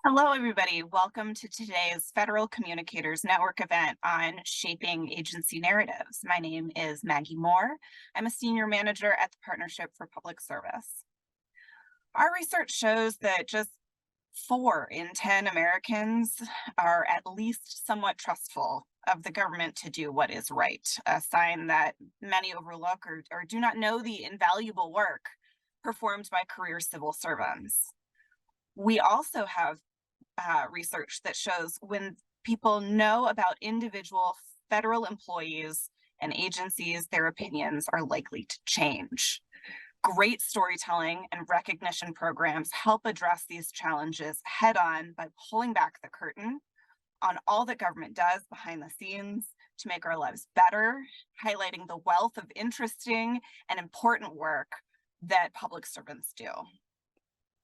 Hello, everybody. Welcome to today's Federal Communicators Network event on shaping agency narratives. My name is Maggie Moore. I'm a senior manager at the Partnership for Public Service. Our research shows that just 4 in 10 Americans are at least somewhat trustful of the government to do what is right, a sign that many overlook or do not know the invaluable work performed by career civil servants. We also have research that shows when people know about individual federal employees and agencies, their opinions are likely to change. Great storytelling and recognition programs help address these challenges head on by pulling back the curtain on all that government does behind the scenes to make our lives better, highlighting the wealth of interesting and important work that public servants do.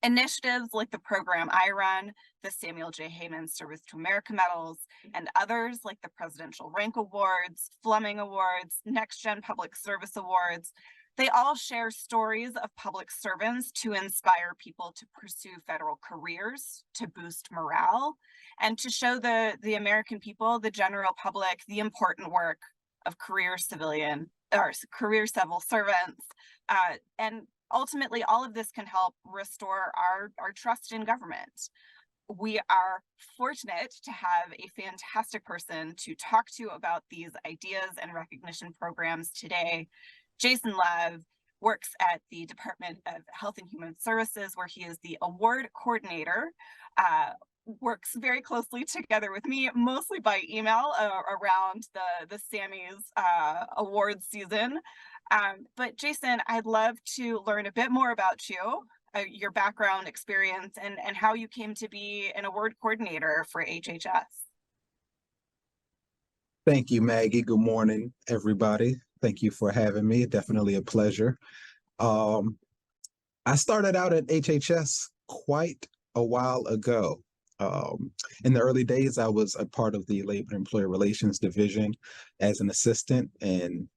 Initiatives like the program I run, the Samuel J. Heyman Service to America Medals, and others like the Presidential Rank Awards, Fleming Awards, Next Gen Public Service Awards, they all share stories of public servants to inspire people to pursue federal careers, to boost morale, and to show the American people, the general public, the important work of career civil servants, and ultimately, all of this can help restore our trust in government. We are fortunate to have a fantastic person to talk to about these ideas and recognition programs today. Jason Lev works at the Department of Health and Human Services, where he is the award coordinator, works very closely together with me, mostly by email around the Sammys awards season. But Jason, I'd love to learn a bit more about you, your background, experience, and how you came to be an award coordinator for HHS. Thank you, Maggie. Good morning, everybody. Thank you for having me. Definitely a pleasure. I started out at HHS quite a while ago. In the early days, I was a part of the Labor and Employee Relations Division as an assistant. And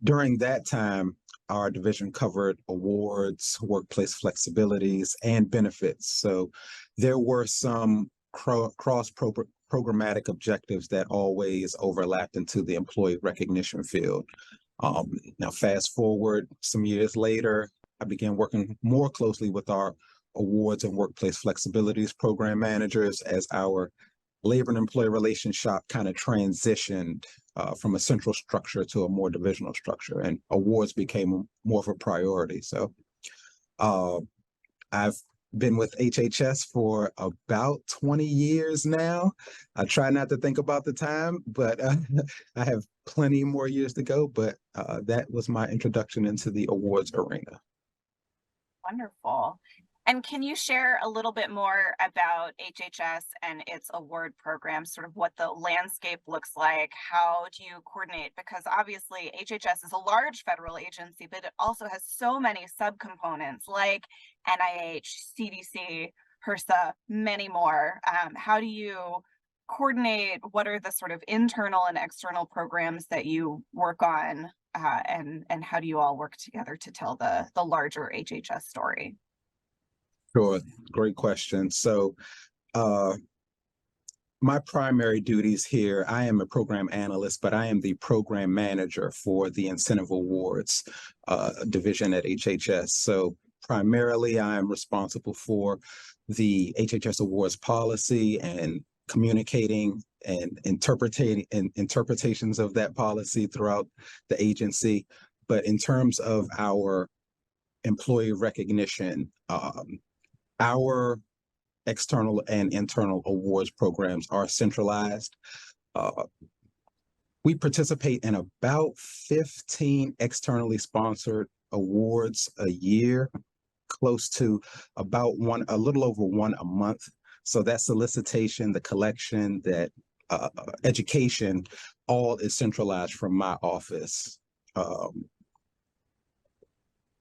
during that time, our division covered awards, workplace flexibilities, and benefits. So there were some cross-programmatic objectives that always overlapped into the employee recognition field. Now, fast forward some years later, I began working more closely with our awards and workplace flexibilities program managers as our labor and employee relations shop kind of transitioned from a central structure to a more divisional structure, and awards became more of a priority. So I've been with HHS for about 20 years now. I try not to think about the time, but I have plenty more years to go. But that was my introduction into the awards arena. Wonderful. And can you share a little bit more about HHS and its award program, sort of what the landscape looks like? How do you coordinate? Because obviously HHS is a large federal agency, but it also has so many subcomponents like NIH, CDC, HRSA, many more. How do you coordinate? What are the sort of internal and external programs that you work on? And how do you all work together to tell the larger HHS story? Sure, great question. So my primary duties here, I am a program analyst, but I am the program manager for the incentive awards division at HHS. So primarily, I am responsible for the HHS awards policy and communicating and interpretations of that policy throughout the agency. But in terms of our employee recognition, our external and internal awards programs are centralized. We participate in about 15 externally sponsored awards a year, close to about a little over one a month. So that solicitation, the collection, that education, all is centralized from my office.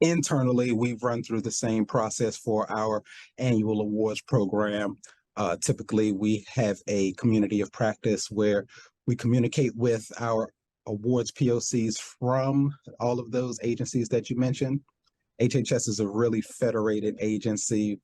Internally, we've run through the same process for our annual awards program. Typically, we have a community of practice where we communicate with our awards POCs from all of those agencies that you mentioned. HHS is a really federated agency.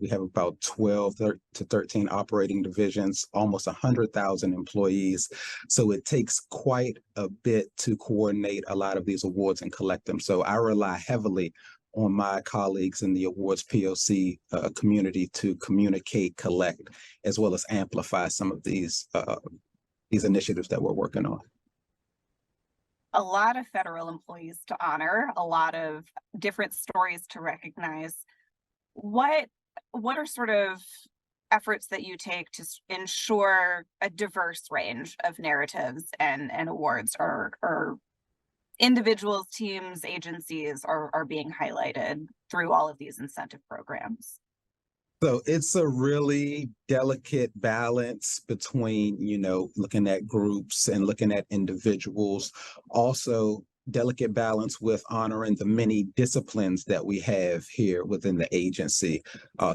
We have about 12 to 13 operating divisions, almost 100,000 employees. So it takes quite a bit to coordinate a lot of these awards and collect them. So I rely heavily on my colleagues in the awards POC community to communicate, collect, as well as amplify some of these initiatives that we're working on. A lot of federal employees to honor, a lot of different stories to recognize. What are sort of efforts that you take to ensure a diverse range of narratives and awards or individuals, teams, agencies are being highlighted through all of these incentive programs? So it's a really delicate balance between, looking at groups and looking at individuals. Also, delicate balance with honoring the many disciplines that we have here within the agency.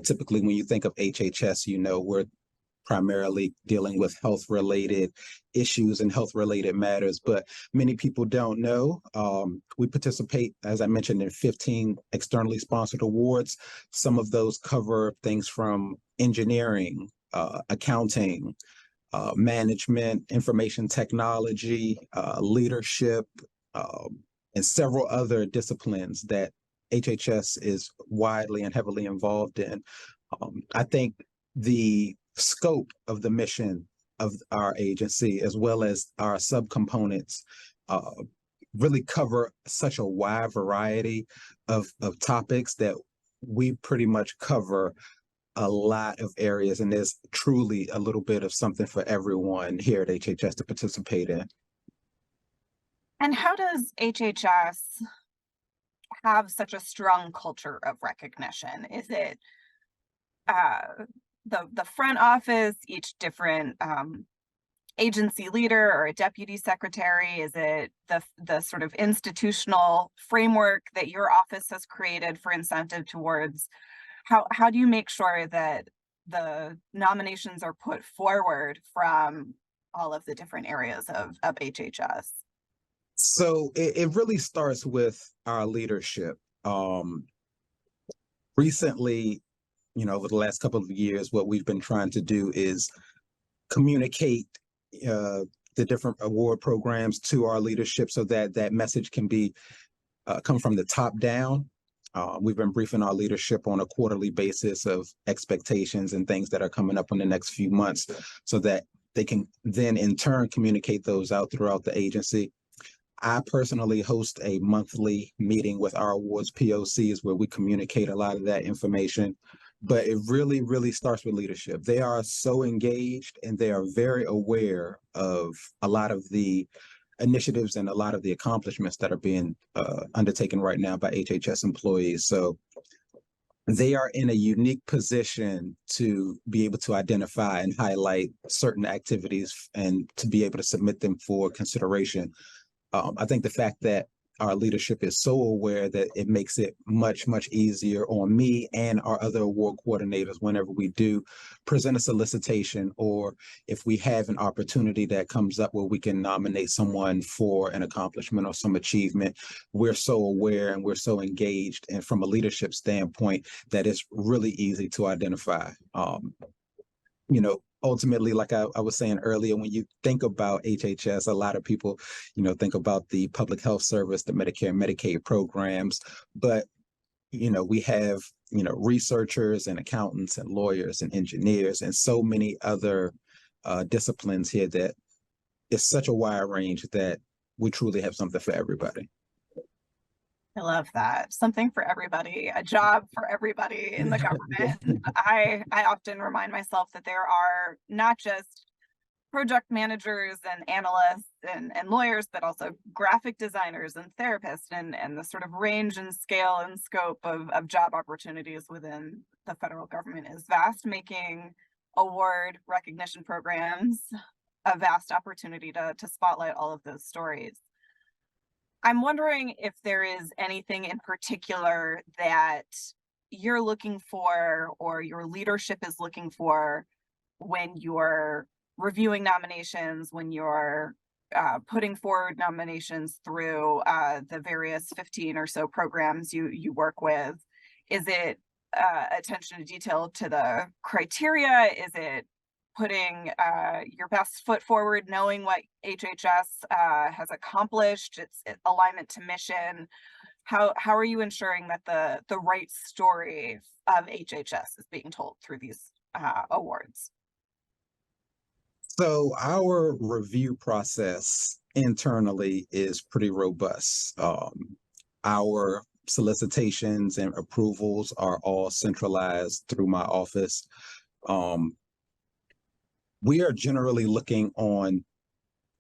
Typically, when you think of HHS, we're primarily dealing with health-related issues and health-related matters, but many people don't know. We participate, as I mentioned, in 15 externally sponsored awards. Some of those cover things from engineering, accounting, management, information technology, leadership, and several other disciplines that HHS is widely and heavily involved in. I think the scope of the mission of our agency, as well as our subcomponents, really cover such a wide variety of topics that we pretty much cover a lot of areas, and there's truly a little bit of something for everyone here at HHS to participate in. And how does HHS have such a strong culture of recognition? Is it the front office, each different agency leader or a deputy secretary? Is it the sort of institutional framework that your office has created for incentive towards? How do you make sure that the nominations are put forward from all of the different areas of HHS? So it really starts with our leadership. Recently, over the last couple of years, what we've been trying to do is communicate the different award programs to our leadership so that that message can be come from the top down. We've been briefing our leadership on a quarterly basis of expectations and things that are coming up in the next few months so that they can then in turn communicate those out throughout the agency. I personally host a monthly meeting with our awards POCs where we communicate a lot of that information. But it really, really starts with leadership. They are so engaged and they are very aware of a lot of the initiatives and a lot of the accomplishments that are being undertaken right now by HHS employees. So they are in a unique position to be able to identify and highlight certain activities and to be able to submit them for consideration. I think the fact that our leadership is so aware that it makes it much, much easier on me and our other award coordinators whenever we do present a solicitation, or if we have an opportunity that comes up where we can nominate someone for an accomplishment or some achievement. We're so aware and we're so engaged, and from a leadership standpoint, that it's really easy to identify. Ultimately, like I was saying earlier, when you think about HHS, a lot of people, think about the public health service, the Medicare and Medicaid programs, but, we have, researchers and accountants and lawyers and engineers and so many other disciplines here that it's such a wide range that we truly have something for everybody. I love that. Something for everybody, a job for everybody in the government. I often remind myself that there are not just project managers and analysts and lawyers, but also graphic designers and therapists, and the sort of range and scale and scope of job opportunities within the federal government is vast, making award recognition programs a vast opportunity to spotlight all of those stories. I'm wondering if there is anything in particular that you're looking for or your leadership is looking for when you're reviewing nominations, when you're putting forward nominations through the various 15 or so programs you work with? Is it attention to detail to the criteria? Is it putting your best foot forward, knowing what HHS has accomplished, its alignment to mission? How are you ensuring that the right story of HHS is being told through these awards? So our review process internally is pretty robust. Our solicitations and approvals are all centralized through my office. Um, we are generally looking on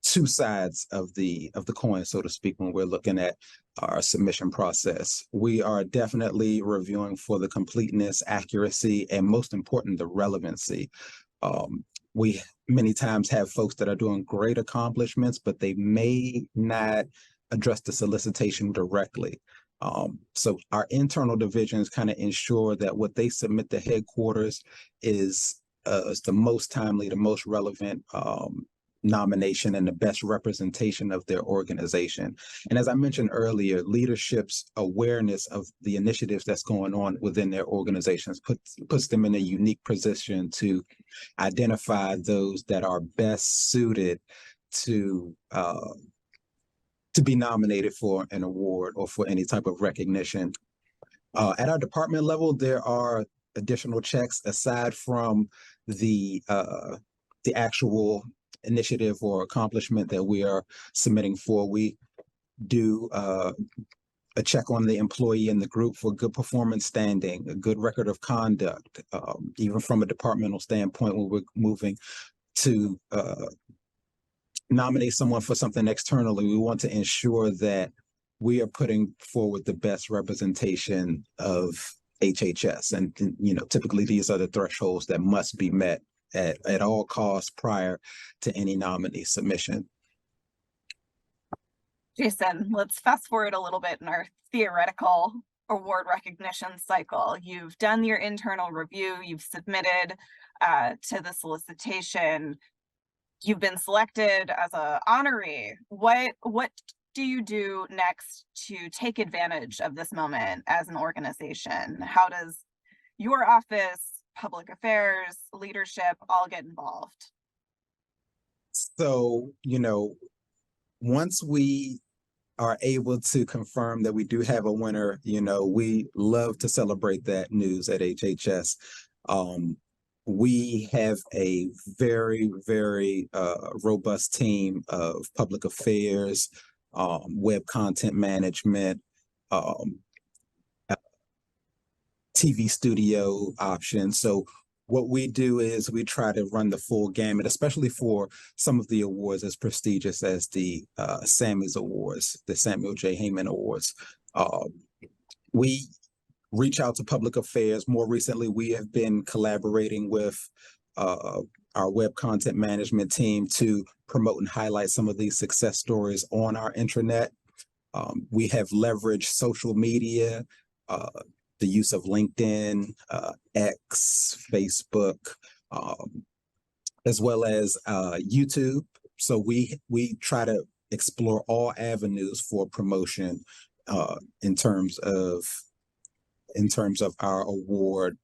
two sides of the coin, so to speak, when we're looking at our submission process. We are definitely reviewing for the completeness, accuracy, and most important, the relevancy. We many times have folks that are doing great accomplishments, but they may not address the solicitation directly. So our internal divisions kind of ensure that what they submit to headquarters is the most timely, the most relevant nomination and the best representation of their organization. And as I mentioned earlier, leadership's awareness of the initiatives that's going on within their organizations puts them in a unique position to identify those that are best suited to be nominated for an award or for any type of recognition. At our department level, there are additional checks aside from the actual initiative or accomplishment that we are submitting for. We do a check on the employee in the group for good performance standing, a good record of conduct, even from a departmental standpoint when we're moving to nominate someone for something externally. We want to ensure that we are putting forward the best representation of HHS. And, typically these are the thresholds that must be met at all costs prior to any nominee submission. Jason, let's fast forward a little bit in our theoretical award recognition cycle. You've done your internal review, you've submitted to the solicitation, you've been selected as a honoree. What do you do next to take advantage of this moment as an organization? How does your office, public affairs, leadership all get involved? So, once we are able to confirm that we do have a winner, we love to celebrate that news at HHS. We have a very, very robust team of public affairs, web content management, TV studio options. So what we do is we try to run the full gamut, especially for some of the awards as prestigious as the Sammys Awards, the Samuel J. Heyman Awards. We reach out to public affairs. More recently, we have been collaborating with our web content management team to promote and highlight some of these success stories on our intranet. We have leveraged social media, the use of LinkedIn, X, Facebook, as well as YouTube. So we try to explore all avenues for promotion in terms of our award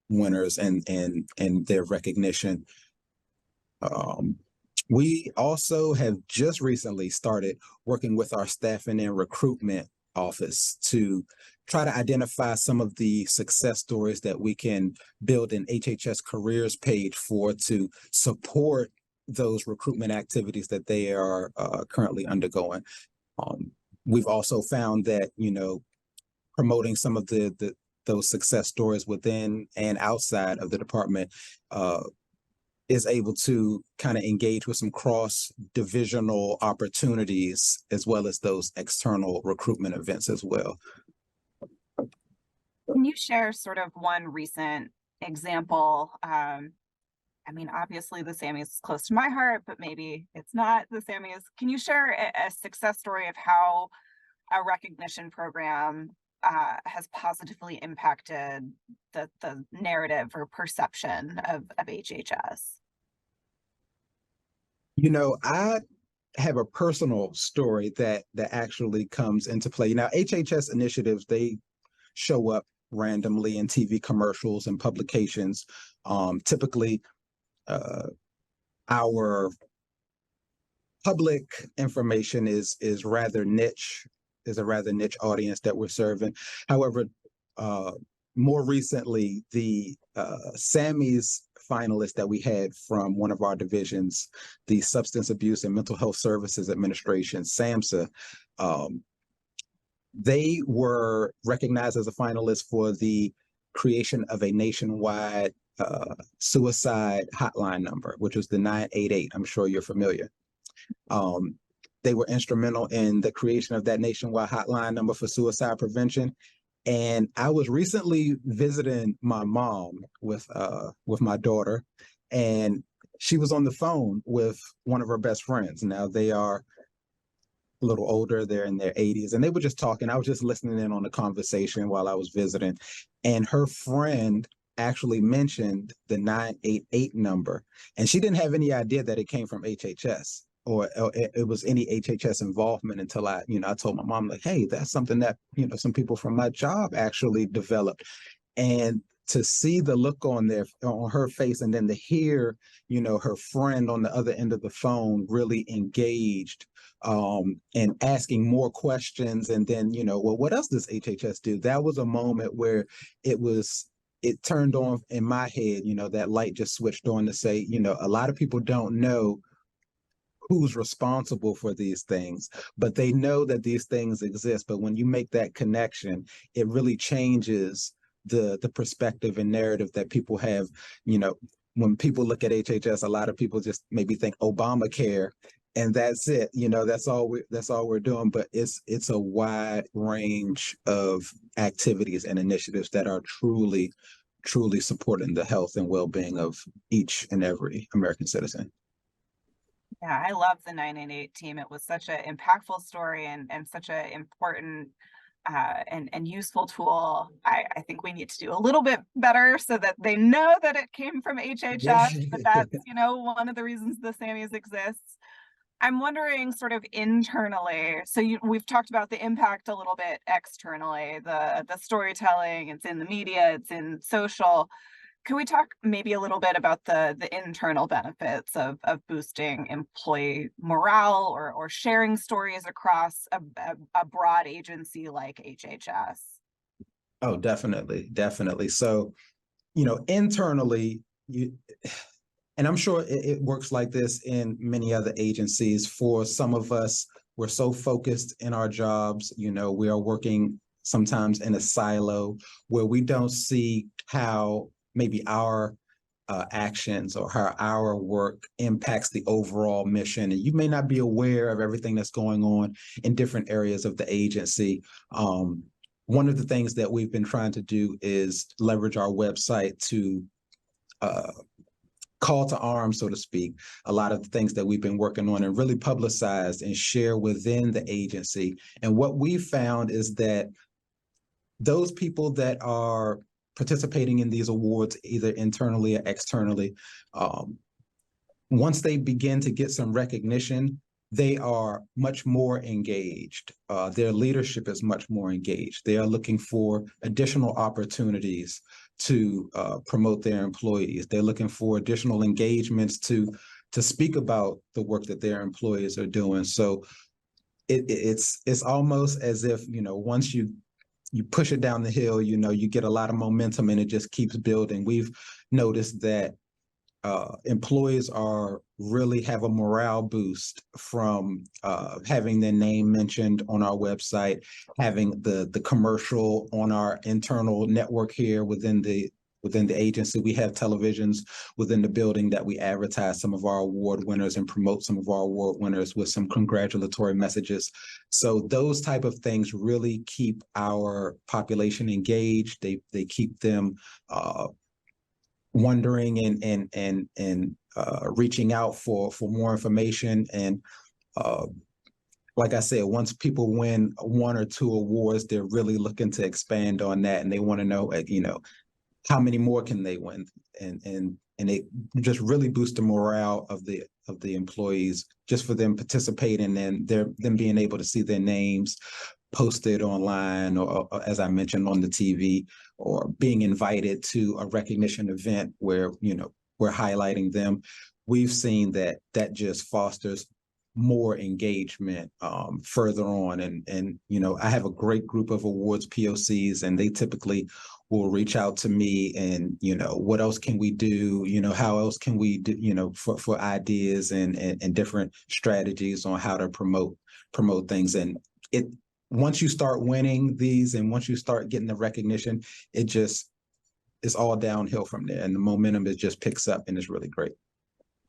winners and their recognition. We also have just recently started working with our staffing and recruitment office to try to identify some of the success stories that we can build an HHS careers page for to support those recruitment activities that they are currently undergoing. We've also found that, promoting some of those success stories within and outside of the department is able to kind of engage with some cross-divisional opportunities as well as those external recruitment events as well. Can you share sort of one recent example? Obviously the Sammys is close to my heart, but maybe it's not the Sammys. Can you share a success story of how a recognition program has positively impacted the narrative or perception of HHS? I have a personal story that actually comes into play. Now, HHS initiatives, they show up randomly in TV commercials and publications. Typically, our public information is rather niche, is a rather niche audience that we're serving. However, more recently, the Sammy's finalist that we had from one of our divisions, the Substance Abuse and Mental Health Services Administration, SAMHSA, they were recognized as a finalist for the creation of a nationwide suicide hotline number, which was the 988. I'm sure you're familiar. They were instrumental in the creation of that nationwide hotline number for suicide prevention. And I was recently visiting my mom with my daughter, and she was on the phone with one of her best friends. Now they are a little older, they're in their 80s, and they were just talking. I was just listening in on the conversation while I was visiting, and her friend actually mentioned the 988 number, and she didn't have any idea that it came from HHS or it was any HHS involvement until I told my mom, like, hey, that's something that, some people from my job actually developed. And to see the look on her face, and then to hear, her friend on the other end of the phone really engaged and asking more questions. And then, well, what else does HHS do? That was a moment where it turned on in my head, that light just switched on to say, a lot of people don't know who's responsible for these things, but they know that these things exist. But when you make that connection, it really changes the perspective and narrative that people have. When people look at HHS, a lot of people just maybe think Obamacare, and that's it. That's all we're doing. But it's a wide range of activities and initiatives that are truly supporting the health and well-being of each and every American citizen. Yeah, I love the 988 team. It was such an impactful story and such an important and useful tool. I think we need to do a little bit better so that they know that it came from HHS, but that's, one of the reasons the Sammys exists. I'm wondering sort of internally, so we've talked about the impact a little bit externally, the storytelling, it's in the media, it's in social. Can we talk maybe a little bit about the internal benefits of boosting employee morale or sharing stories across a broad agency like HHS? Oh, definitely, definitely. So, internally, and I'm sure it works like this in many other agencies. For some of us, we're so focused in our jobs, we are working sometimes in a silo where we don't see how maybe our actions or how our work impacts the overall mission. And you may not be aware of everything that's going on in different areas of the agency. One of the things that we've been trying to do is leverage our website to call to arms, so to speak, a lot of the things that we've been working on and really publicize and share within the agency. And what we found is that those people that are participating in these awards, either internally or externally, once they begin to get some recognition, they are much more engaged. Their leadership is much more engaged. They are looking for additional opportunities to promote their employees. They're looking for additional engagements to speak about the work that their employees are doing. So it's almost as if, once you push it down the hill, you get a lot of momentum and it just keeps building. We've noticed that employees really have a morale boost from having their name mentioned on our website, having the commercial on our internal network here within the agency. We have televisions within the building that we advertise some of our award winners and promote some of our award winners with some congratulatory messages. So those type of things really keep our population engaged. They keep them wondering and reaching out for more information. And like I said, once people win one or two awards, they're really looking to expand on that, and they want to know, how many more can they win? And and it just really boosts the morale of the employees, just for them participating and them being able to see their names posted online, or as I mentioned, on the TV, or being invited to a recognition event where, we're highlighting them. We've seen that just fosters more engagement further on. And I have a great group of awards POCs, and they typically will reach out to me and, what else can we do? How else can we do, for ideas and different strategies on how to promote things. And once you start winning these, and once you start getting the recognition, it's all downhill from there, and the momentum just picks up, and it's really great.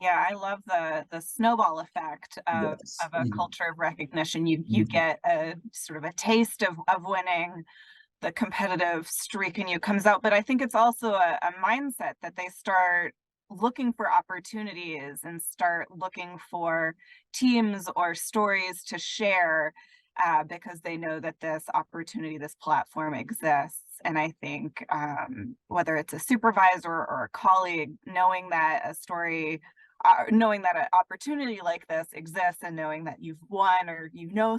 Yeah, I love the snowball effect Yes. of a culture of recognition. You Mhm. get a sort of a taste of winning, the competitive streak in you comes out. But I think it's also a mindset that they start looking for opportunities and start looking for teams or stories to share, because they know that this opportunity, this platform exists. And I think whether it's a supervisor or a colleague, knowing that a story, knowing that an opportunity like this exists, and knowing that you've won, or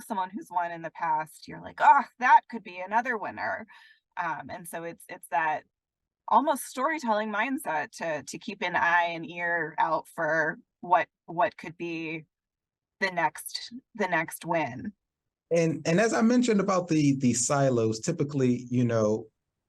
someone who's won in the past, you're like, oh, that could be another winner. And so it's that almost storytelling mindset to keep an eye and ear out for what could be the next win. And as I mentioned about the silos, typically,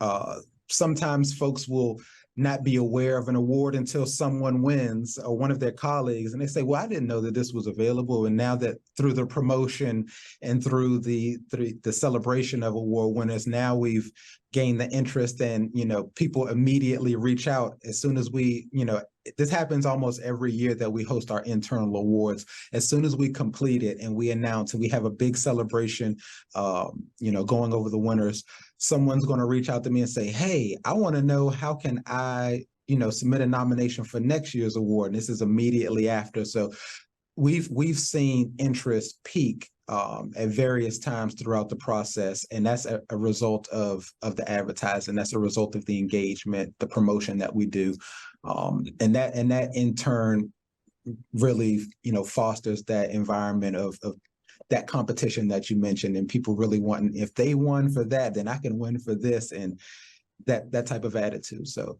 uh, sometimes folks will not be aware of an award until someone wins, or one of their colleagues, and they say, "Well, I didn't know that this was available." And now that through the promotion and through the celebration of award winners, now we've gained the interest, and people immediately reach out as soon as this happens almost every year that we host our internal awards. As soon as we complete it and we announce and we have a big celebration, going over the winners, someone's going to reach out to me and say, "Hey, I want to know, how can I, submit a nomination for next year's award?" And this is immediately after. So we've seen interest peak at various times throughout the process, and that's a result of the advertising. That's a result of the engagement, the promotion that we do, and that in turn really fosters that environment of that competition that you mentioned, and people really wanting, if they won for that, then I can win for this, and that type of attitude. So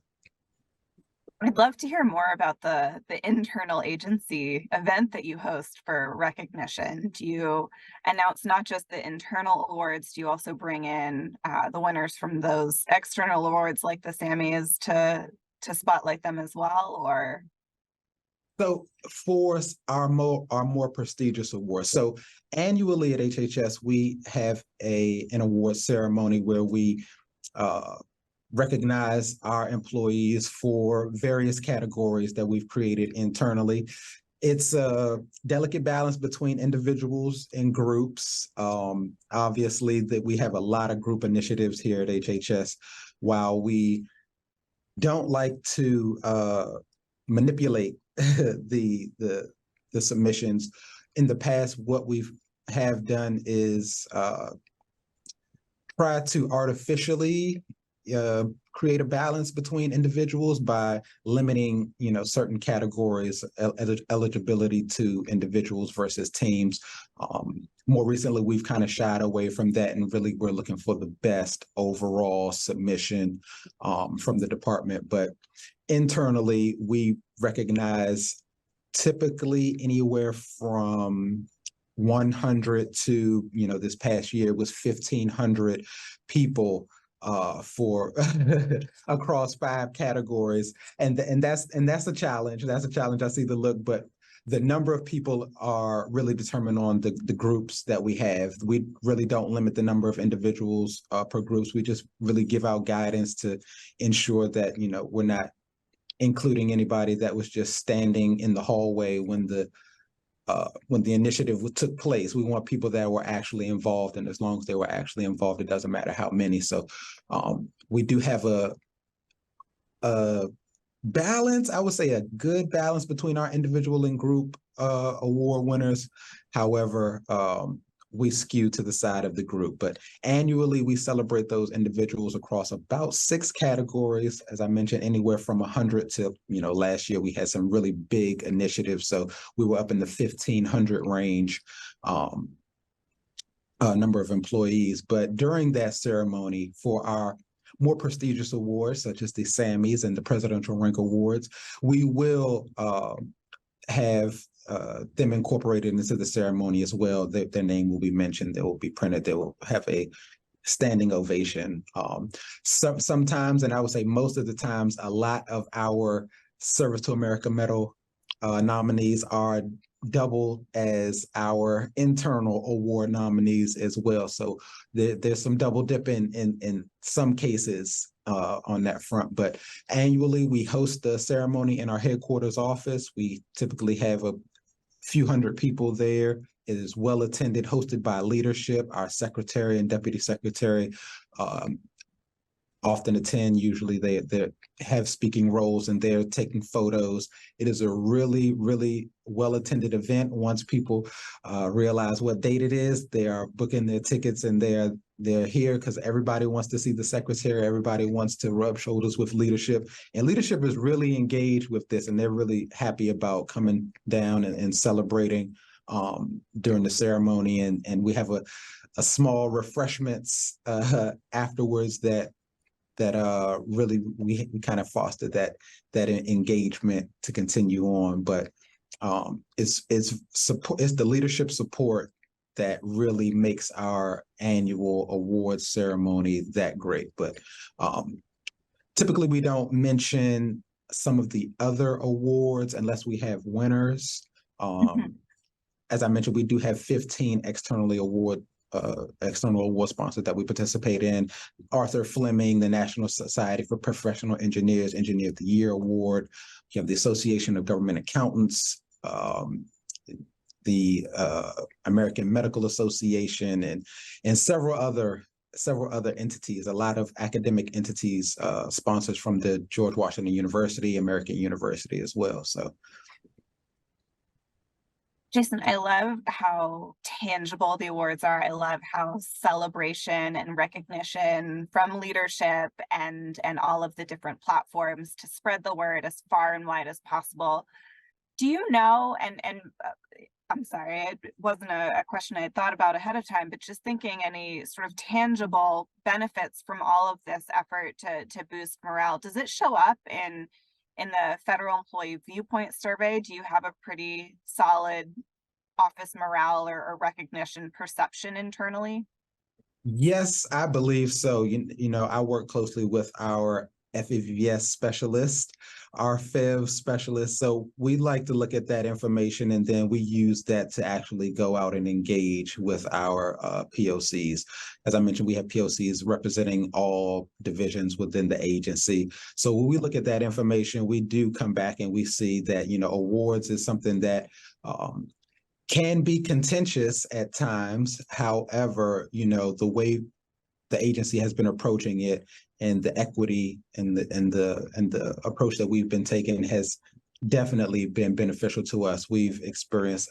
I'd love to hear more about the internal agency event that you host for recognition. Do you announce not just the internal awards? Do you also bring in the winners from those external awards like the Sammys to spotlight them as well? Or So for our more prestigious awards, so annually at HHS we have an award ceremony where we uh, recognize our employees for various categories that we've created internally. It's a delicate balance between individuals and groups. Obviously, that we have a lot of group initiatives here at HHS. While we don't like to manipulate the submissions, in the past, what we've have done is try to artificially create a balance between individuals by limiting, certain categories eligibility to individuals versus teams. More recently, we've kind of shied away from that, and really we're looking for the best overall submission from the department. But internally, we recognize typically anywhere from 100 to, this past year was 1,500 people for across 5 categories, and that's a challenge. That's a challenge. I see the look, but the number of people are really determined on the groups that we have. We really don't limit the number of individuals per groups. We just really give out guidance to ensure that we're not including anybody that was just standing in the hallway when the initiative took place. We want people that were actually involved, and as long as they were actually involved, it doesn't matter how many. So we do have a balance, I would say a good balance between our individual and group award winners. However, we skew to the side of the group. But annually, we celebrate those individuals across about 6 categories. As I mentioned, anywhere from 100 to, last year we had some really big initiatives. So we were up in the 1,500 range. Number of employees. But during that ceremony, for our more prestigious awards, such as the Sammys and the Presidential Rank Awards, we will have them incorporated into the ceremony as well. Their name will be mentioned. They will be printed. They will have a standing ovation. Sometimes, and I would say most of the times, a lot of our Service to America Medal nominees are double as our internal award nominees as well. So there's some double dipping in some cases on that front. But annually, we host the ceremony in our headquarters office. We typically have a few hundred people there. It is well attended, hosted by leadership. Our secretary and deputy secretary often attend. Usually they have speaking roles and they're taking photos. It is a really, really well-attended event. Once people realize what date it is, they are booking their tickets and they're here because everybody wants to see the secretary. Everybody wants to rub shoulders with leadership. And leadership is really engaged with this, and they're really happy about coming down and celebrating during the ceremony. And we have a small refreshments afterwards that really we kind of fostered that engagement to continue on. But it's the leadership support that really makes our annual awards ceremony that great. But typically we don't mention some of the other awards unless we have winners. As I mentioned, we do have 15 external award sponsors that we participate in. Arthur Fleming, the National Society for Professional Engineers, Engineer of the Year Award. You have the Association of Government Accountants, the American Medical Association, and several other entities. A lot of academic entities, sponsors from the George Washington University, American University as well. So. Jason, I love how tangible the awards are. I love how celebration and recognition from leadership and all of the different platforms to spread the word as far and wide as possible. Do you know, and I'm sorry, it wasn't a question I had thought about ahead of time, but just thinking any sort of tangible benefits from all of this effort to boost morale, does it show up in the Federal Employee Viewpoint Survey? Do you have a pretty solid office morale or recognition perception internally? Yes, I believe so. I work closely with our FEVS specialist, our FEV specialist. So we like to look at that information, and then we use that to actually go out and engage with our POCs. As I mentioned, we have POCs representing all divisions within the agency. So when we look at that information, we do come back and we see that, awards is something that can be contentious at times. However, the way the agency has been approaching it and the equity and the approach that we've been taking has definitely been beneficial to us. We've experienced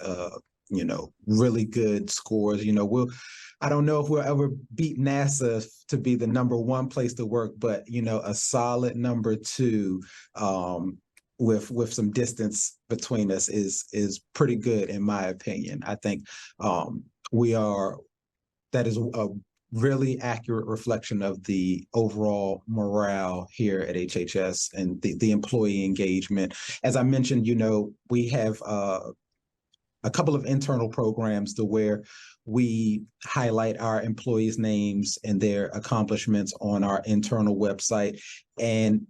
really good scores. I don't know if we'll ever beat NASA to be the #1 place to work, but a solid #2 with some distance between us is pretty good in my opinion. I think that is a really accurate reflection of the overall morale here at HHS and the employee engagement. As I mentioned, we have a couple of internal programs to where we highlight our employees' names and their accomplishments on our internal website. And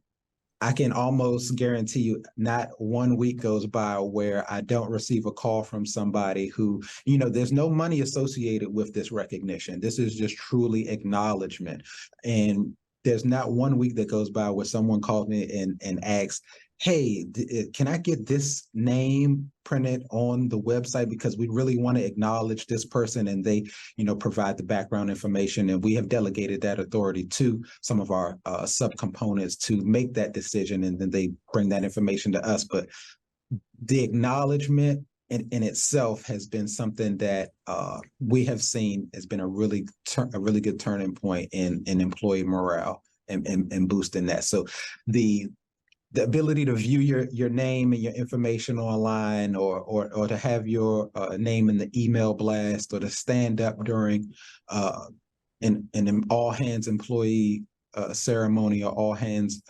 I can almost guarantee you not one week goes by where I don't receive a call from somebody who, there's no money associated with this recognition. This is just truly acknowledgement. And there's not one week that goes by where someone calls me and asks, hey, can I get this name printed on the website? Because we really want to acknowledge this person, and they, provide the background information. And we have delegated that authority to some of our subcomponents to make that decision. And then they bring that information to us. But the acknowledgement, in itself has been something that we have seen has been a really good turning point in employee morale and boosting that. So the ability to view your name and your information online, or to have your name in the email blast, or to stand up during an all hands employee ceremony or all hands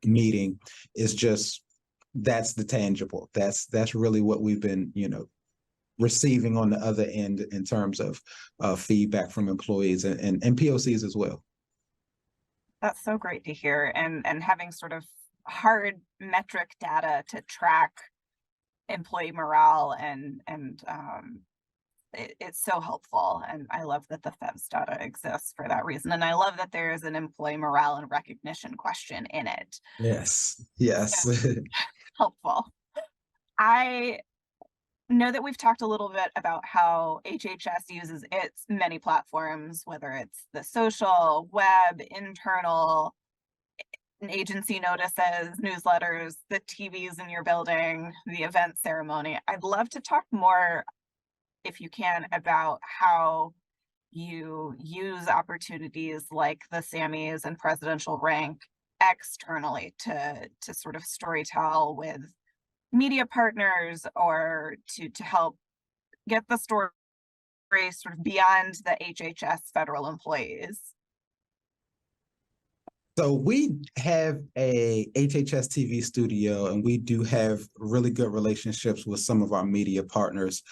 meeting is just, that's the tangible. That's really what we've been, receiving on the other end in terms of feedback from employees and POCs as well. That's so great to hear. And having sort of hard metric data to track employee morale and it's so helpful. And I love that the FEVS data exists for that reason. And I love that there is an employee morale and recognition question in it. Yes, yes. So helpful. I know that we've talked a little bit about how HHS uses its many platforms, whether it's the social, web, internal, agency notices, newsletters, the TVs in your building, the event ceremony. I'd love to talk more, if you can, about how you use opportunities like the Sammys and presidential rank externally to sort of storytell with media partners, or to help get the story sort of beyond the HHS federal employees. So we have a HHS TV studio, and we do have really good relationships with some of our media partners.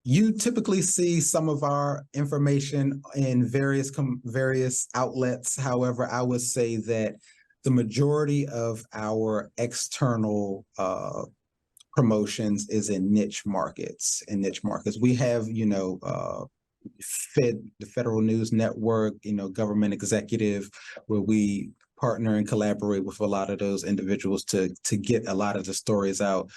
You typically see some of our information in various outlets. However, I would say that the majority of our external promotions is in niche markets. We have, the Federal News Network, Government Executive, where we partner and collaborate with a lot of those individuals to get a lot of the stories out.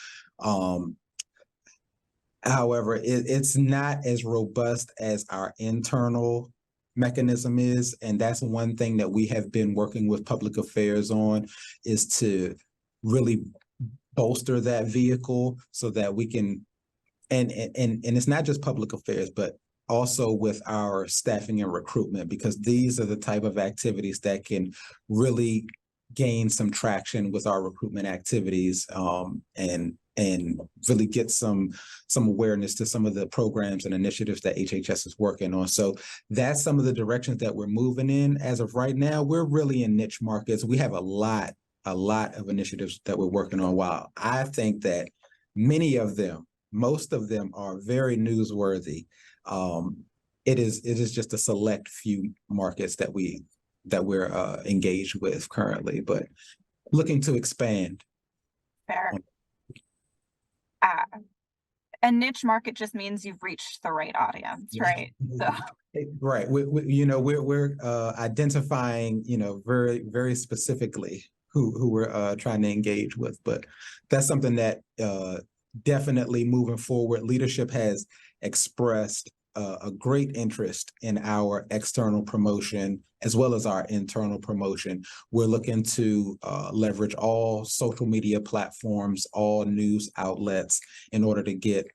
However, it's not as robust as our internal mechanism is. And that's one thing that we have been working with public affairs on, is to really bolster that vehicle so that we can, and it's not just public affairs, but also with our staffing and recruitment, because these are the type of activities that can really gain some traction with our recruitment activities, and really get some awareness to some of the programs and initiatives that HHS is working on. So that's some of the directions that we're moving in. As of right now, we're really in niche markets. We have a lot of initiatives that we're working on. While I think that most of them are very newsworthy, it is just a select few markets that we're engaged with currently, but looking to expand. Fair. A niche market just means you've reached the right audience, right? So Right. We're identifying, very, very specifically who we're trying to engage with. But that's something that definitely moving forward, leadership has expressed a great interest in our external promotion as well as our internal promotion. We're looking to leverage all social media platforms, all news outlets, in order to get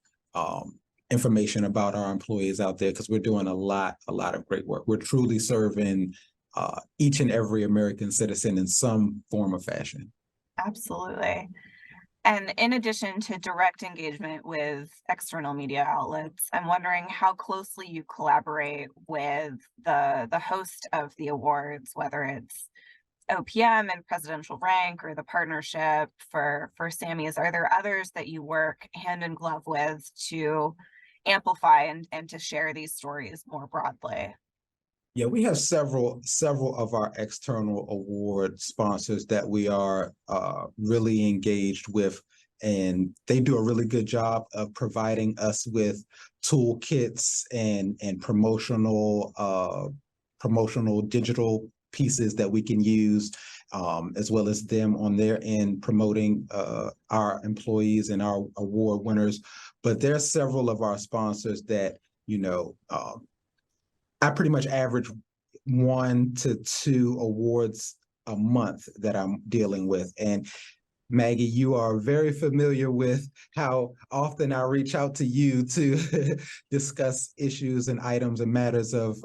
information about our employees out there, because we're doing a lot of great work. We're truly serving each and every American citizen in some form or fashion. absolutely. And in addition to direct engagement with external media outlets, I'm wondering how closely you collaborate with the host of the awards, whether it's OPM and presidential rank or the partnership for Sammys. Are there others that you work hand in glove with to amplify and to share these stories more broadly? Yeah, we have several of our external award sponsors that we are really engaged with, and they do a really good job of providing us with toolkits and promotional digital pieces that we can use, as well as them on their end promoting our employees and our award winners. But there are several of our sponsors that, I pretty much average 1 to 2 awards a month that I'm dealing with. And Maggie, you are very familiar with how often I reach out to you to discuss issues and items and matters of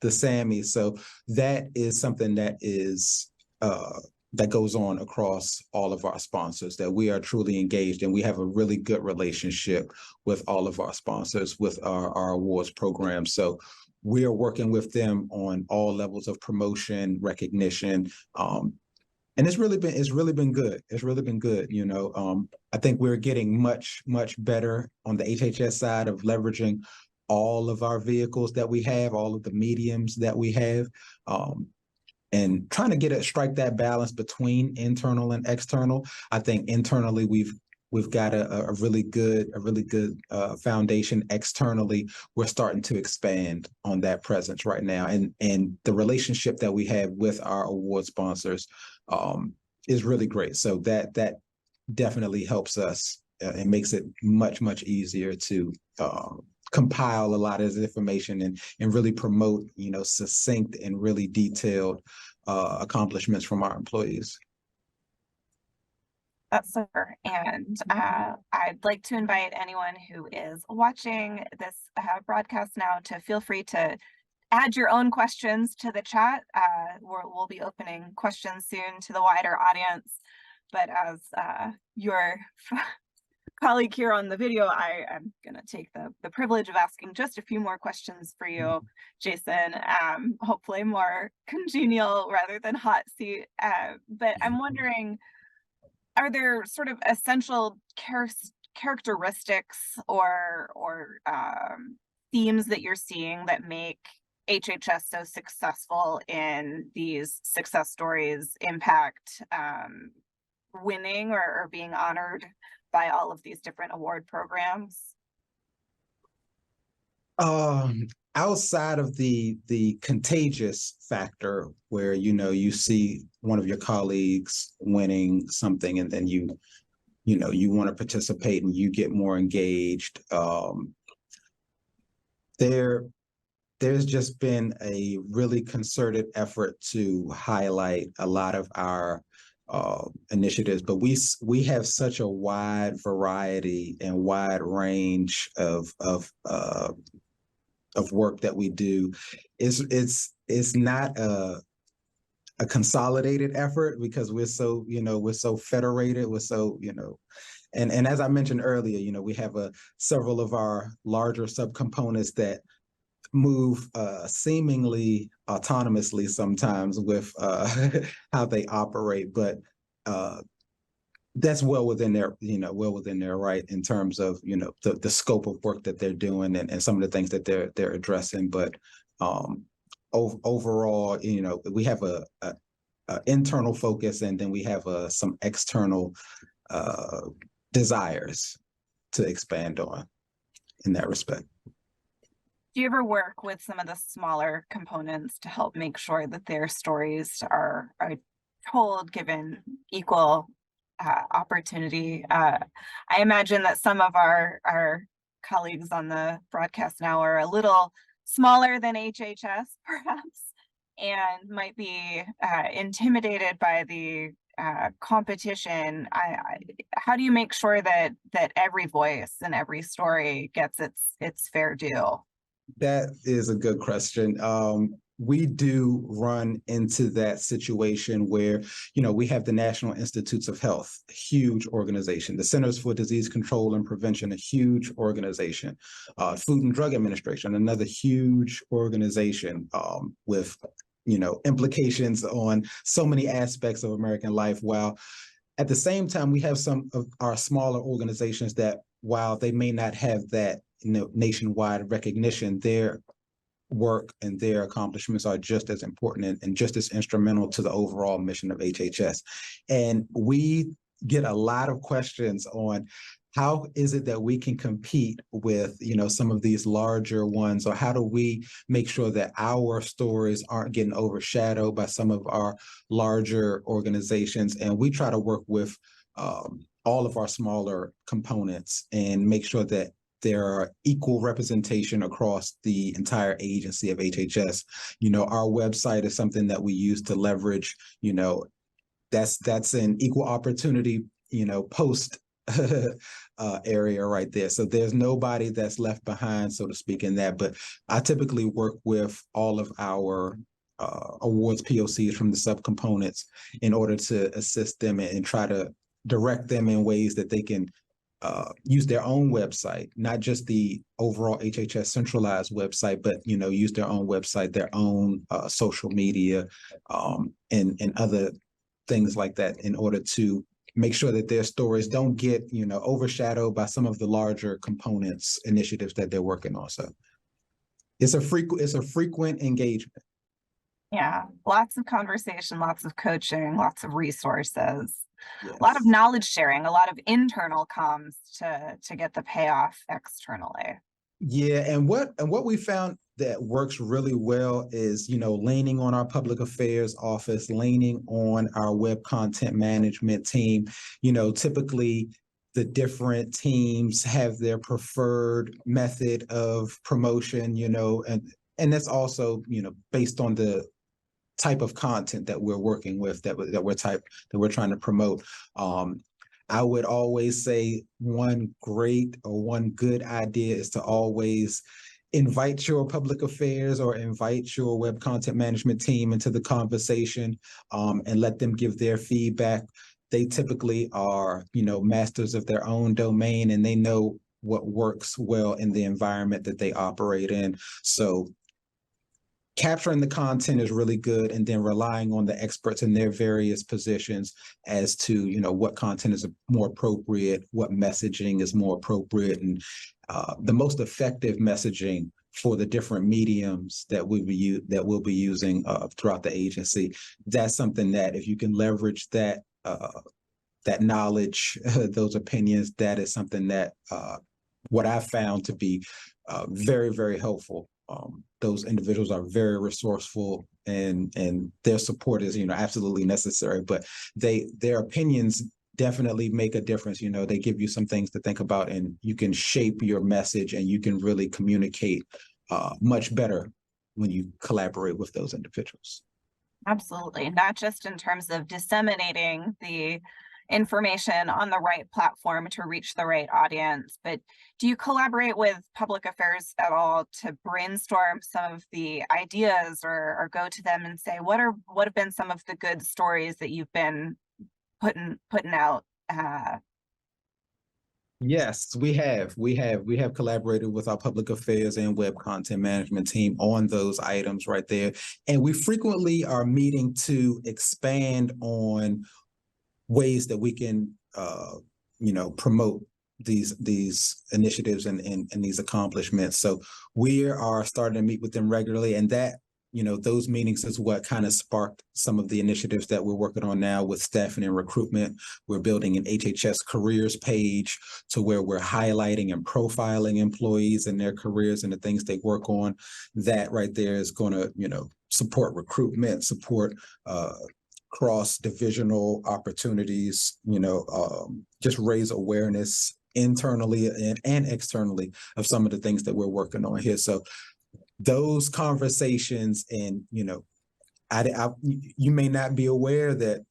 the SAMI. So that is something that is that goes on across all of our sponsors, that we are truly engaged, and we have a really good relationship with all of our sponsors with our awards program. So we are working with them on all levels of promotion, recognition, and it's really been good. It's really been good. I think we're getting much better on the HHS side of leveraging all of our vehicles that we have, all of the mediums that we have, and trying to strike that balance between internal and external. I think internally we've got a really good foundation. Externally, we're starting to expand on that presence right now, and the relationship that we have with our award sponsors is really great. So that definitely helps us and makes it much easier to compile a lot of this information and really promote, succinct and really detailed accomplishments from our employees. That's super. And I'd like to invite anyone who is watching this broadcast now to feel free to add your own questions to the chat. We'll be opening questions soon to the wider audience. But as your colleague here on the video, I am going to take the privilege of asking just a few more questions for you, Jason, hopefully more congenial rather than hot seat. But I'm wondering, are there sort of essential characteristics or themes that you're seeing that make HHS so successful in these success stories, impact winning or being honored by all of these different award programs? Outside of the contagious factor, where you see one of your colleagues winning something and then you want to participate and you get more engaged, there's just been a really concerted effort to highlight a lot of our initiatives, but we have such a wide variety and wide range of work that we do. It's not a consolidated effort because we're so federated, we're so and as I mentioned earlier, we have several of our larger subcomponents that move seemingly autonomously sometimes with how they operate, but that's well within their right in terms of the scope of work that they're doing and some of the things that they're addressing. But overall, we have a internal focus, and then we have some external desires to expand on in that respect. Do you ever work with some of the smaller components to help make sure that their stories are told, given equal opportunity? I imagine that some of our colleagues on the broadcast now are a little smaller than HHS, perhaps, and might be intimidated by the competition. How do you make sure that every voice and every story gets its fair due? That is a good question. We do run into that situation where, we have the National Institutes of Health, a huge organization, the Centers for Disease Control and Prevention, a huge organization, Food and Drug Administration, another huge organization with, implications on so many aspects of American life, while at the same time, we have some of our smaller organizations that, while they may not have that nationwide recognition, their work and their accomplishments are just as important and just as instrumental to the overall mission of HHS. And we get a lot of questions on how is it that we can compete with, some of these larger ones, or how do we make sure that our stories aren't getting overshadowed by some of our larger organizations? And we try to work with all of our smaller components and make sure that there are equal representation across the entire agency of HHS. Our website is something that we use to leverage, that's an equal opportunity, post area right there. So there's nobody that's left behind, so to speak, in that. But I typically work with all of our awards POCs from the subcomponents in order to assist them and try to direct them in ways that they can use their own website, not just the overall HHS centralized website, but use their own website, their own social media, and other things like that, in order to make sure that their stories don't get overshadowed by some of the larger components initiatives that they're working on. So it's a frequent engagement. Yeah, lots of conversation, lots of coaching, lots of resources, Yes. a lot of knowledge sharing, a lot of internal comms to get the payoff externally. Yeah, and what we found that works really well is, leaning on our public affairs office, leaning on our web content management team. Typically the different teams have their preferred method of promotion, and that's also, based on the type of content that we're working with, that we're trying to promote. I would always say one great or one good idea is to always invite your public affairs or invite your web content management team into the conversation, and let them give their feedback. They typically are, masters of their own domain, and they know what works well in the environment that they operate in. So capturing the content is really good, and then relying on the experts in their various positions as to what content is more appropriate, what messaging is more appropriate, and the most effective messaging for the different mediums that we'll be using throughout the agency. That's something that, if you can leverage that knowledge, those opinions, that is something that what I found to be very, very helpful. Those individuals are very resourceful, and their support is absolutely necessary. But their opinions definitely make a difference. They give you some things to think about, and you can shape your message, and you can really communicate much better when you collaborate with those individuals. Absolutely, not just in terms of disseminating the information on the right platform to reach the right audience, but do you collaborate with public affairs at all to brainstorm some of the ideas, or go to them and say, what have been some of the good stories that you've been putting out? Yes, we have. We have collaborated with our public affairs and web content management team on those items right there. And we frequently are meeting to expand on ways that we can promote these initiatives and these accomplishments. So we are starting to meet with them regularly, and that those meetings is what kind of sparked some of the initiatives that we're working on now with staffing and recruitment. We're building an HHS careers page to where we're highlighting and profiling employees and their careers and the things they work on. That right there is going to support recruitment, support cross-divisional opportunities, just raise awareness internally and externally of some of the things that we're working on here. So those conversations, and you may not be aware that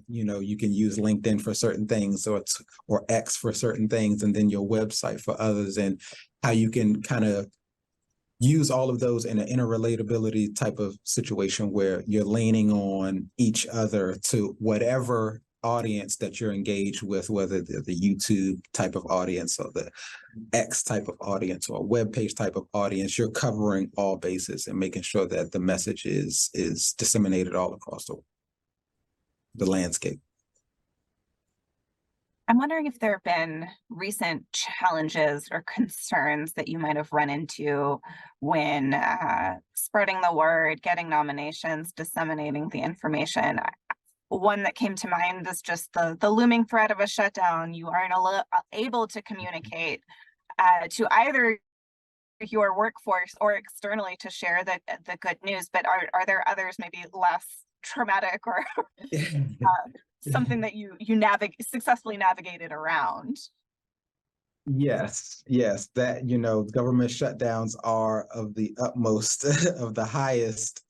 you can use LinkedIn for certain things, or X for certain things, and then your website for others, and how you can kind of use all of those in an interrelatability type of situation where you're leaning on each other to whatever audience that you're engaged with, whether the YouTube type of audience or the X type of audience or a web page type of audience. You're covering all bases and making sure that the message is disseminated all across the landscape. I'm wondering if there have been recent challenges or concerns that you might have run into when spreading the word, getting nominations, disseminating the information. One that came to mind is just the looming threat of a shutdown. You aren't able to communicate to either your workforce or externally to share the good news. But are there others maybe less traumatic, or something that you successfully navigated around? Yes, that government shutdowns are of the utmost of the highest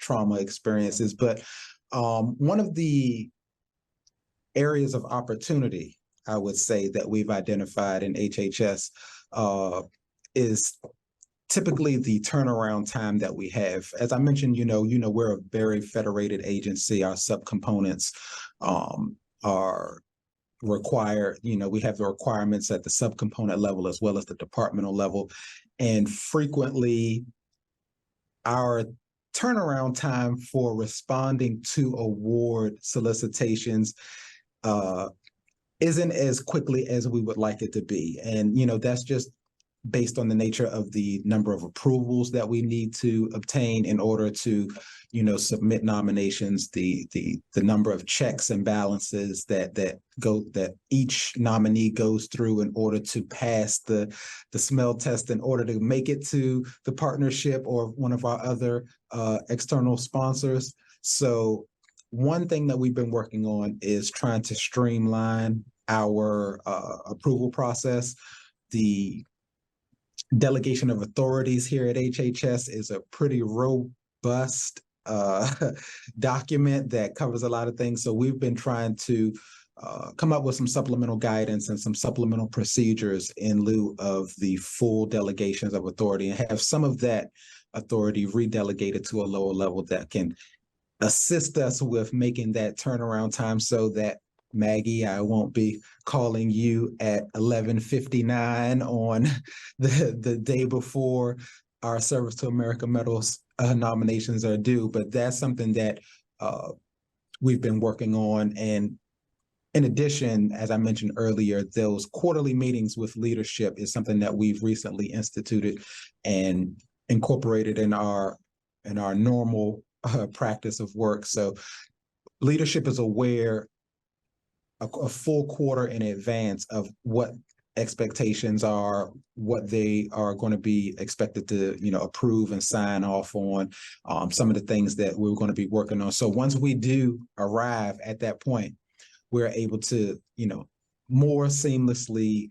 trauma experiences, but One of the areas of opportunity, I would say, that we've identified in HHS is typically the turnaround time that we have. As I mentioned, we're a very federated agency. Our subcomponents are required, we have the requirements at the subcomponent level as well as the departmental level. And frequently our turnaround time for responding to award solicitations isn't as quickly as we would like it to be. And, that's just based on the nature of the number of approvals that we need to obtain in order to, submit nominations, the number of checks and balances that each nominee goes through in order to pass the smell test in order to make it to the partnership or one of our other external sponsors. So one thing that we've been working on is trying to streamline our approval process. The delegation of authorities here at HHS is a pretty robust document that covers a lot of things. So we've been trying to come up with some supplemental guidance and some supplemental procedures in lieu of the full delegations of authority, and have some of that authority redelegated to a lower level that can assist us with making that turnaround time, so that, Maggie, I won't be calling you at 11:59 on the day before our Service to America Medals nominations are due. But that's something that we've been working on. And in addition, as I mentioned earlier, those quarterly meetings with leadership is something that we've recently instituted and incorporated in our normal practice of work. So leadership is aware a full quarter in advance of what expectations are, what they are going to be expected to, approve and sign off on, some of the things that we're going to be working on. So once we do arrive at that point, we're able to, more seamlessly,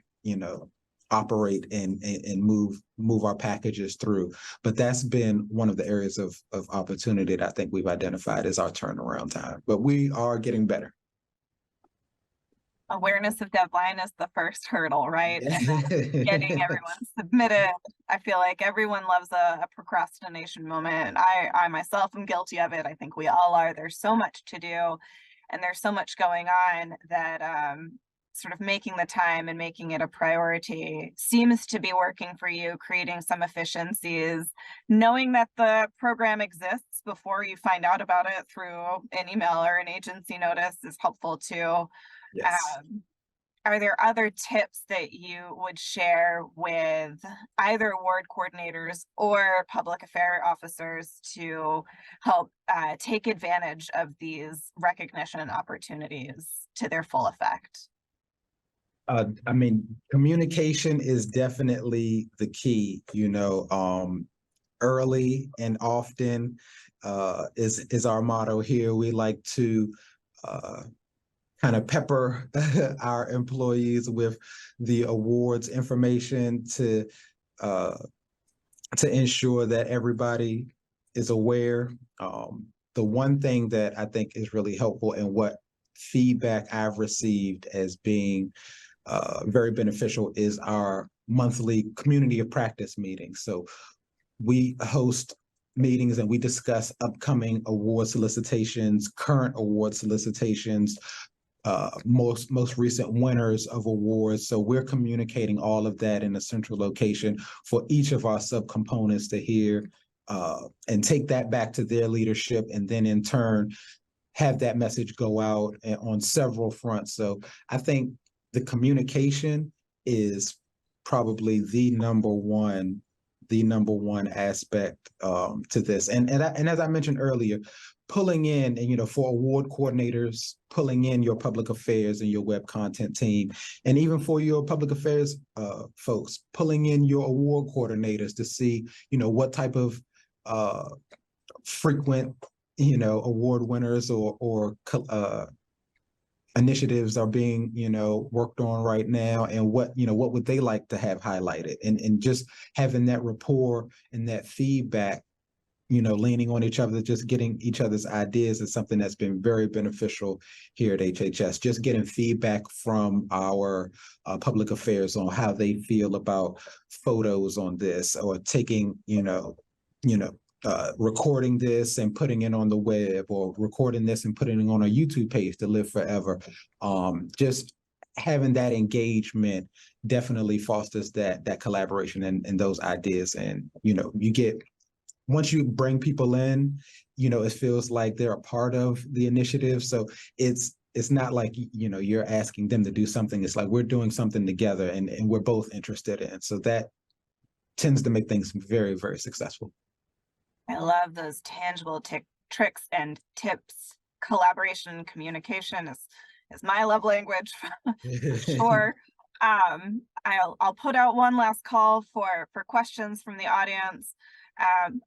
operate and move our packages through. But that's been one of the areas of opportunity that I think we've identified as our turnaround time. But we are getting better. Awareness of deadline is the first hurdle, right? And then getting everyone submitted. I feel like everyone loves a procrastination moment. I myself am guilty of it. I think we all are. There's so much to do and there's so much going on that sort of making the time and making it a priority seems to be working for you, creating some efficiencies. Knowing that the program exists before you find out about it through an email or an agency notice is helpful too. Yes. Are there other tips that you would share with either award coordinators or public affairs officers to help take advantage of these recognition opportunities to their full effect? Communication is definitely the key, early and often is our motto here. We like to kind of pepper our employees with the awards information to ensure that everybody is aware. The one thing that I think is really helpful and what feedback I've received as being very beneficial is our monthly community of practice meetings. So we host meetings and we discuss upcoming award solicitations, current award solicitations, most recent winners of awards. So we're communicating all of that in a central location for each of our subcomponents to hear and take that back to their leadership, and then in turn have that message go out on several fronts. So I think the communication is probably the number one aspect to this. And as I mentioned earlier, pulling in, and for award coordinators, pulling in your public affairs and your web content team, and even for your public affairs folks, pulling in your award coordinators to see, what type of frequent, award winners or initiatives are being, worked on right now, and what would they like to have highlighted, and just having that rapport and that feedback leaning on each other, just getting each other's ideas is something that's been very beneficial here at HHS. Just getting feedback from our public affairs on how they feel about photos on this, or taking, recording this and putting it on the web, or recording this and putting it on a YouTube page to live forever. Just having that engagement definitely fosters that collaboration and those ideas. And, you get, once you bring people in, it feels like they're a part of the initiative. So it's not like, you're asking them to do something. It's like we're doing something together, and we're both interested in. So that tends to make things very, very successful. I love those tangible tricks and tips. Collaboration and communication is my love language for sure. I'll put out one last call for questions from the audience.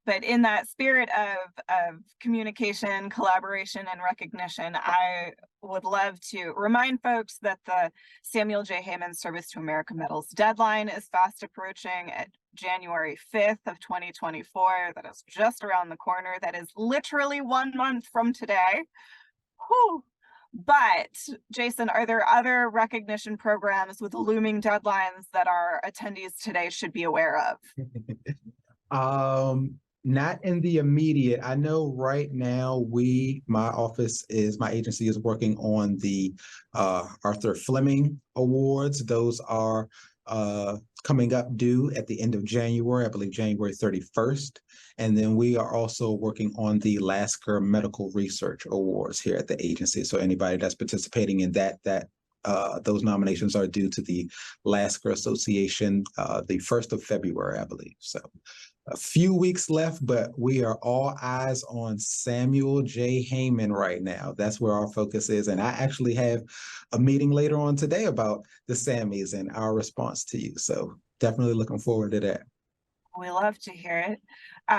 But in that spirit of communication, collaboration, and recognition, I would love to remind folks that the Samuel J. Heyman Service to America Medals deadline is fast approaching at January 5th of 2024. That is just around the corner. That is literally 1 month from today. Whew. But Jason, are there other recognition programs with looming deadlines that our attendees today should be aware of? Not in the immediate. I know right now my agency is working on the Arthur Fleming Awards. Those are coming up due at the end of January, I believe January 31st. And then we are also working on the Lasker Medical Research Awards here at the agency. So anybody that's participating in those nominations are due to the Lasker Association the 1st of February, I believe. So a few weeks left, but we are all eyes on Samuel J. Heyman right now. That's where our focus is. And I actually have a meeting later on today about the Sammys and our response to you. So definitely looking forward to that. We love to hear it.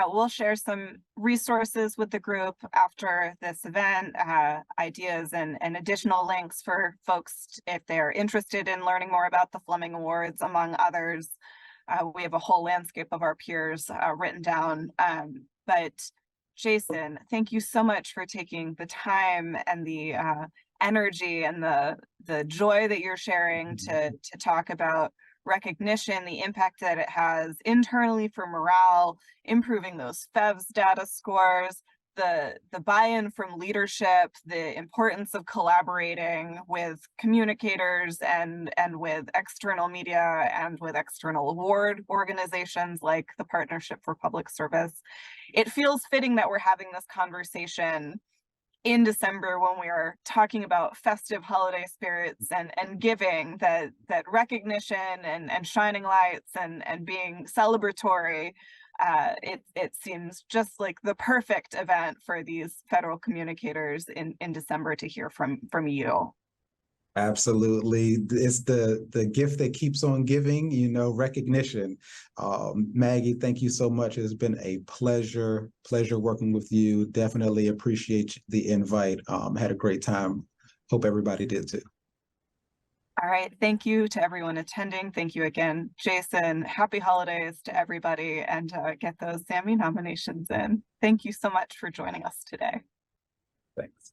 We'll share some resources with the group after this event, ideas and additional links for folks if they're interested in learning more about the Fleming Awards, among others. We have a whole landscape of our peers written down. But Jason, thank you so much for taking the time and the energy and the joy that you're sharing to talk about recognition, the impact that it has internally for morale, improving those FEVS data scores, the buy-in from leadership, the importance of collaborating with communicators and with external media and with external award organizations like the Partnership for Public Service. It feels fitting that we're having this conversation in December when we are talking about festive holiday spirits and giving, that recognition and shining lights and being celebratory. It seems just like the perfect event for these federal communicators in December to hear from you. Absolutely. It's the gift that keeps on giving, recognition. Maggie, thank you so much. It's been a pleasure working with you. Definitely appreciate the invite. Had a great time. Hope everybody did too. All right. Thank you to everyone attending. Thank you again, Jason. Happy holidays to everybody, and get those Sammy nominations in. Thank you so much for joining us today. Thanks.